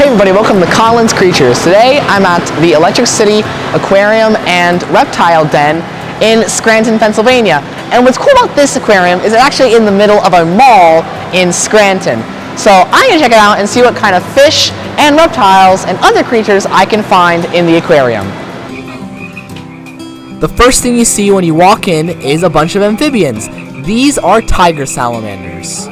everybody, welcome to Collins Creatures. Today I'm at the Electric City Aquarium and Reptile Den in Scranton, Pennsylvania. And what's cool about this aquarium is it's actually in the middle of a mall in Scranton. So I'm gonna check it out and see what kind of fish and reptiles and other creatures I can find in the aquarium. The first thing you see when you walk in is a bunch of amphibians. These are tiger salamanders.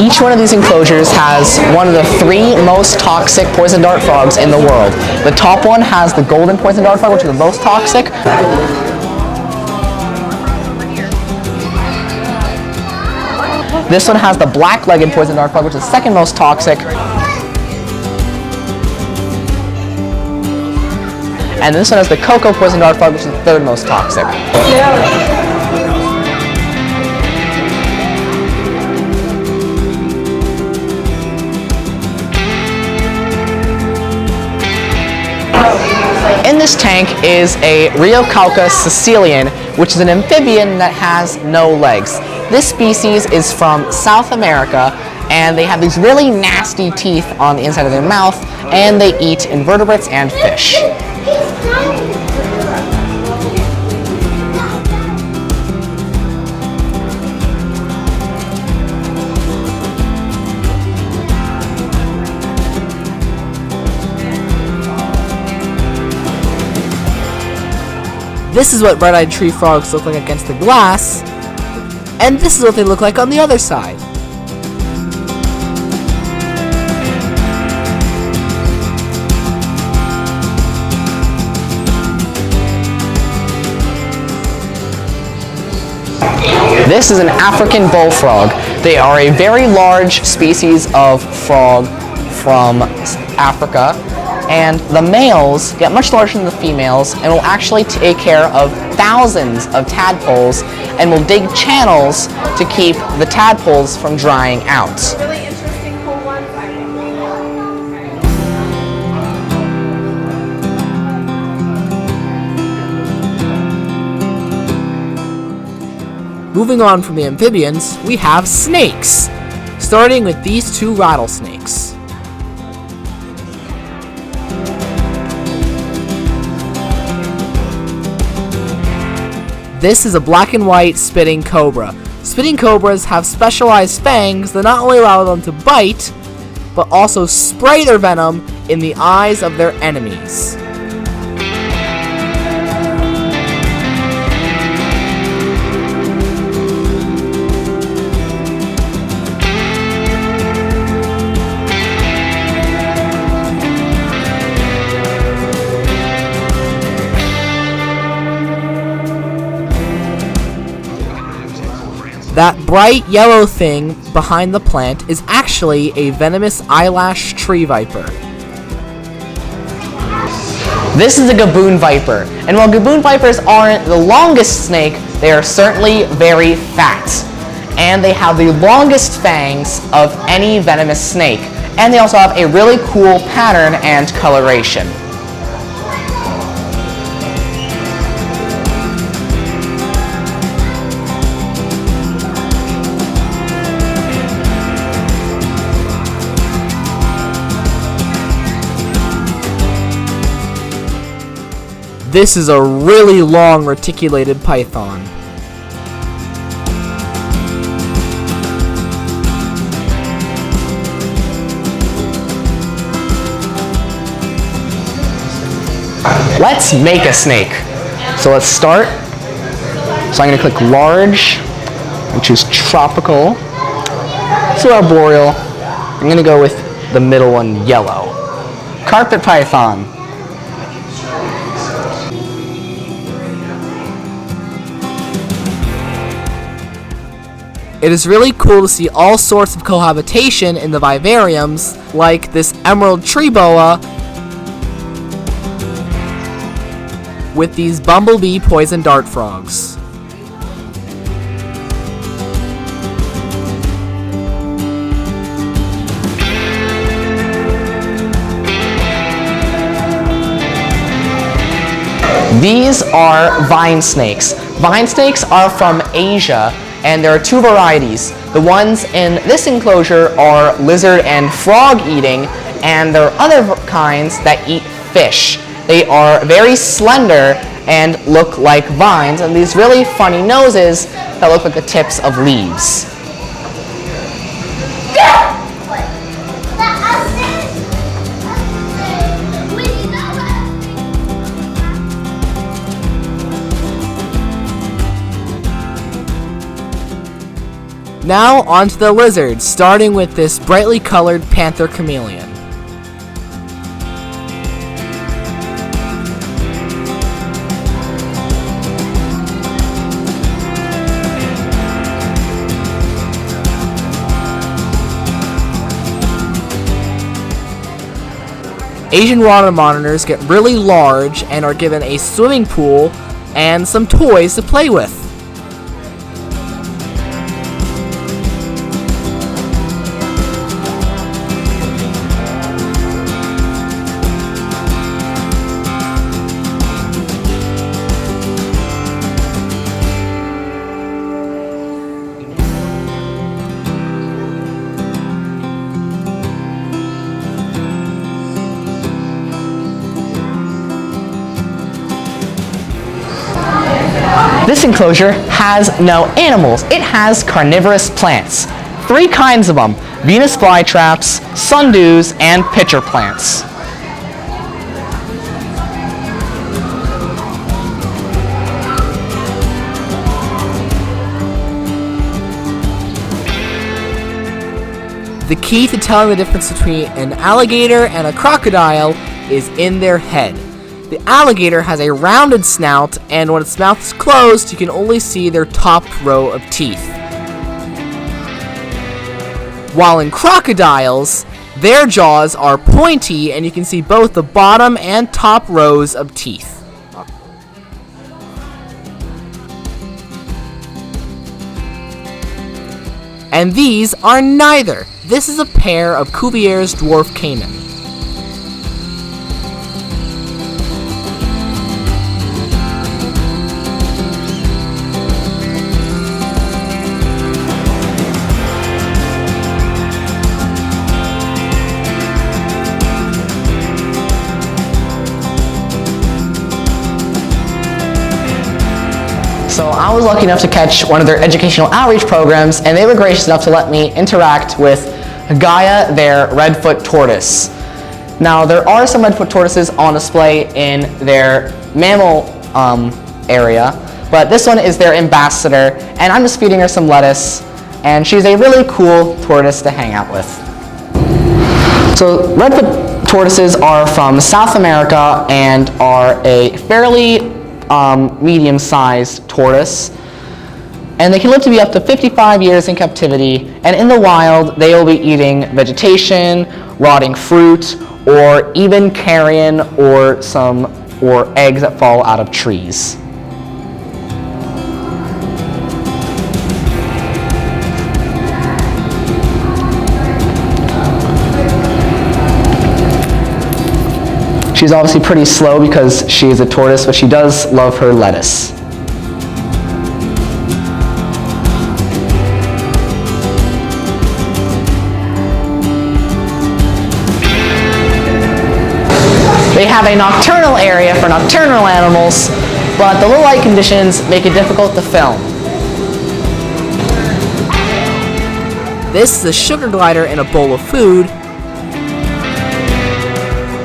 Each one of these enclosures has one of the 3 most toxic poison dart frogs in the world. The top one has the golden poison dart frog, which is the most toxic. This one has the black-legged poison dart frog, which is the second most toxic. And this one has the cocoa poison dart frog, which is the third most toxic. In this tank is a Rheocalcus Sicilian, which is an amphibian that has no legs. This species is from South America, and they have these really nasty teeth on the inside of their mouth, and they eat invertebrates and fish. This is what red-eyed tree frogs look like against the glass, and this is what they look like on the other side. This is an African bullfrog. They are a very large species of frog from Africa. And the males get much larger than the females and will actually take care of thousands of tadpoles and will dig channels to keep the tadpoles from drying out. Really interesting, cool one. Moving on from the amphibians, we have snakes, starting with these 2 rattlesnakes. This is a black and white spitting cobra. Spitting cobras have specialized fangs that not only allow them to bite, but also spray their venom in the eyes of their enemies. That bright yellow thing behind the plant is actually a venomous eyelash tree viper. This is a gaboon viper, and while gaboon vipers aren't the longest snake, they are certainly very fat. And they have the longest fangs of any venomous snake, and they also have a really cool pattern and coloration. This is a really long reticulated python. Let's make a snake. So let's start. So I'm going to click large, and choose tropical. So arboreal. I'm going to go with the middle one, yellow. Carpet python. It is really cool to see all sorts of cohabitation in the vivariums, like this emerald tree boa with these bumblebee poison dart frogs. These are vine snakes. Vine snakes are from Asia, and there are two varieties. The ones in this enclosure are lizard and frog eating, and there are other kinds that eat fish. They are very slender and look like vines, and these really funny noses that look like the tips of leaves. Now onto the lizards, starting with this brightly colored panther chameleon. Asian water monitors get really large and are given a swimming pool and some toys to play with. This enclosure has no animals. It has carnivorous plants. 3 kinds of them: Venus flytraps, sundews, and pitcher plants. The key to telling the difference between an alligator and a crocodile is in their head. The alligator has a rounded snout, and when its mouth is closed, you can only see their top row of teeth. While in crocodiles, their jaws are pointy, and you can see both the bottom and top rows of teeth. And these are neither. This is a pair of Cuvier's dwarf caiman. So I was lucky enough to catch one of their educational outreach programs, and they were gracious enough to let me interact with Gaia, their redfoot tortoise. Now, there are some redfoot tortoises on display in their mammal area, but this one is their ambassador, and I'm just feeding her some lettuce, and she's a really cool tortoise to hang out with. So redfoot tortoises are from South America and are a fairly medium-sized tortoise, and they can live to be up to 55 years in captivity, and in the wild they will be eating vegetation, rotting fruit, or even carrion or eggs that fall out of trees. She's obviously pretty slow because she is a tortoise, but she does love her lettuce. They have a nocturnal area for nocturnal animals, but the low light conditions make it difficult to film. This is a sugar glider in a bowl of food,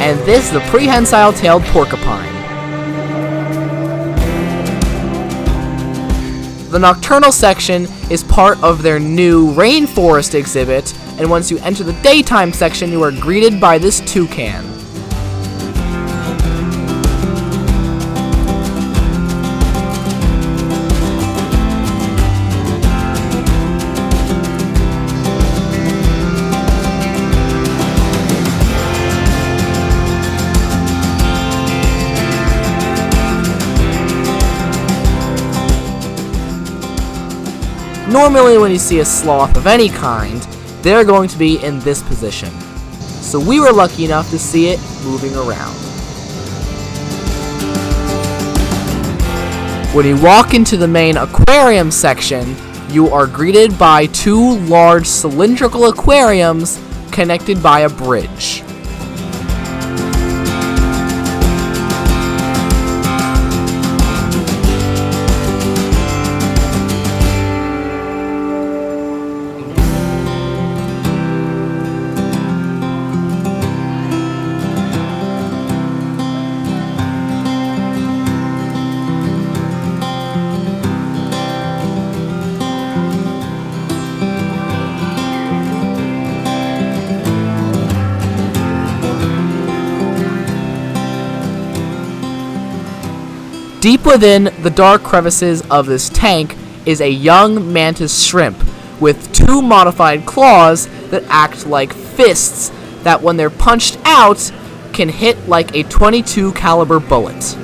and this is the prehensile-tailed porcupine. The nocturnal section is part of their new Rainforest exhibit, and once you enter the daytime section, you are greeted by this toucan. Normally when you see a sloth of any kind, they're going to be in this position. So we were lucky enough to see it moving around. When you walk into the main aquarium section, you are greeted by two large cylindrical aquariums connected by a bridge. Deep within the dark crevices of this tank is a young mantis shrimp with two modified claws that act like fists that, when they're punched out, can hit like a .22 caliber bullet.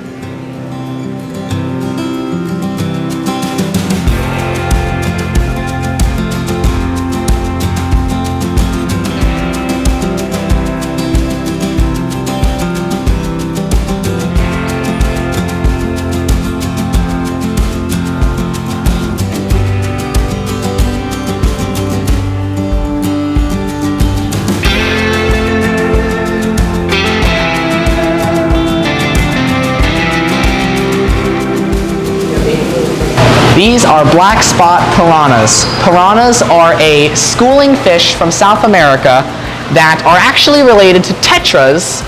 These are black spot piranhas. Piranhas are a schooling fish from South America that are actually related to tetras,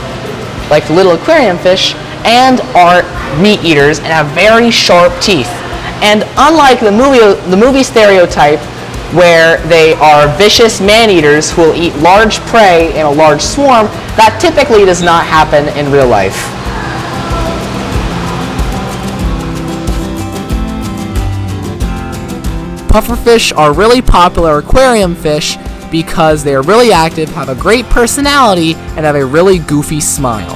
like the little aquarium fish, and are meat eaters and have very sharp teeth. And unlike the movie stereotype, where they are vicious man-eaters who will eat large prey in a large swarm, that typically does not happen in real life. Pufferfish are really popular aquarium fish because they are really active, have a great personality, and have a really goofy smile.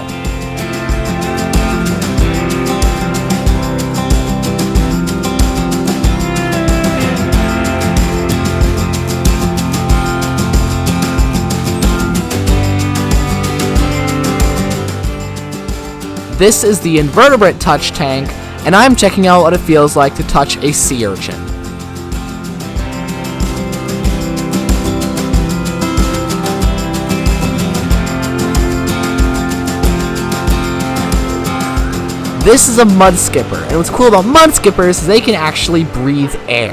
This is the invertebrate touch tank, and I'm checking out what it feels like to touch a sea urchin. This is a mud skipper, and what's cool about mud skippers is they can actually breathe air.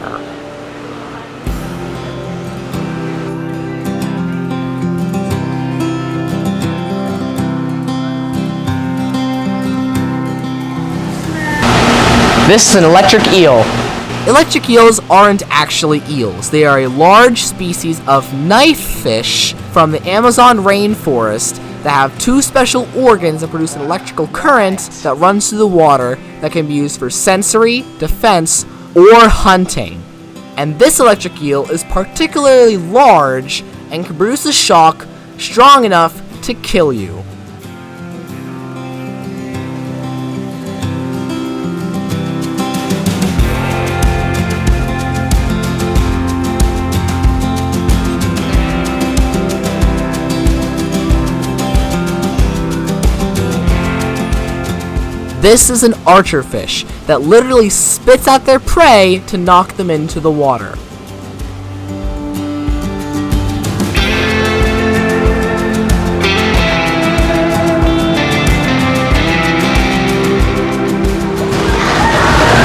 This is an electric eel. Electric eels aren't actually eels. They are a large species of knife fish from the Amazon rainforest that have two special organs that produce an electrical current that runs through the water that can be used for sensory, defense, or hunting. And this electric eel is particularly large and can produce a shock strong enough to kill you. This is an archerfish that literally spits out their prey to knock them into the water.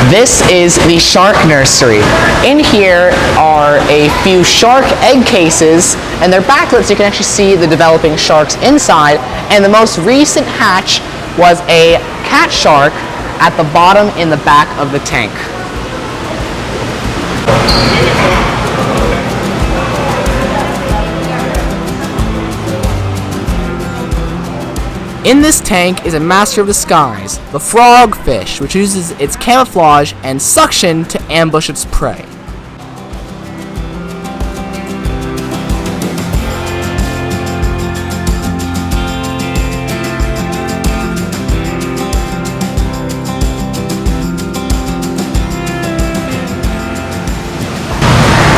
This is the shark nursery. In here are a few shark egg cases, and they're backlit so you can actually see the developing sharks inside. And the most recent hatch was a cat shark at the bottom in the back of the tank. In this tank is a master of disguise, the frogfish, which uses its camouflage and suction to ambush its prey.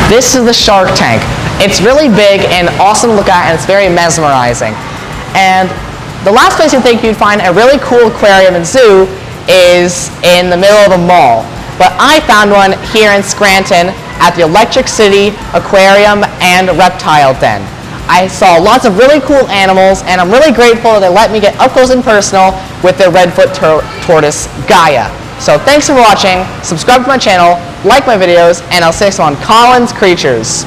This is the shark tank. It's really big and awesome to look at, and it's very mesmerizing. And the last place you think you'd find a really cool aquarium and zoo is in the middle of a mall. but I found one here in Scranton at the Electric City Aquarium and Reptile Den. I saw lots of really cool animals, and I'm really grateful that they let me get up close and personal with their redfoot tortoise, Gaia. So thanks for watching, subscribe to my channel, like my videos, and I'll see you next on Colin's Creatures.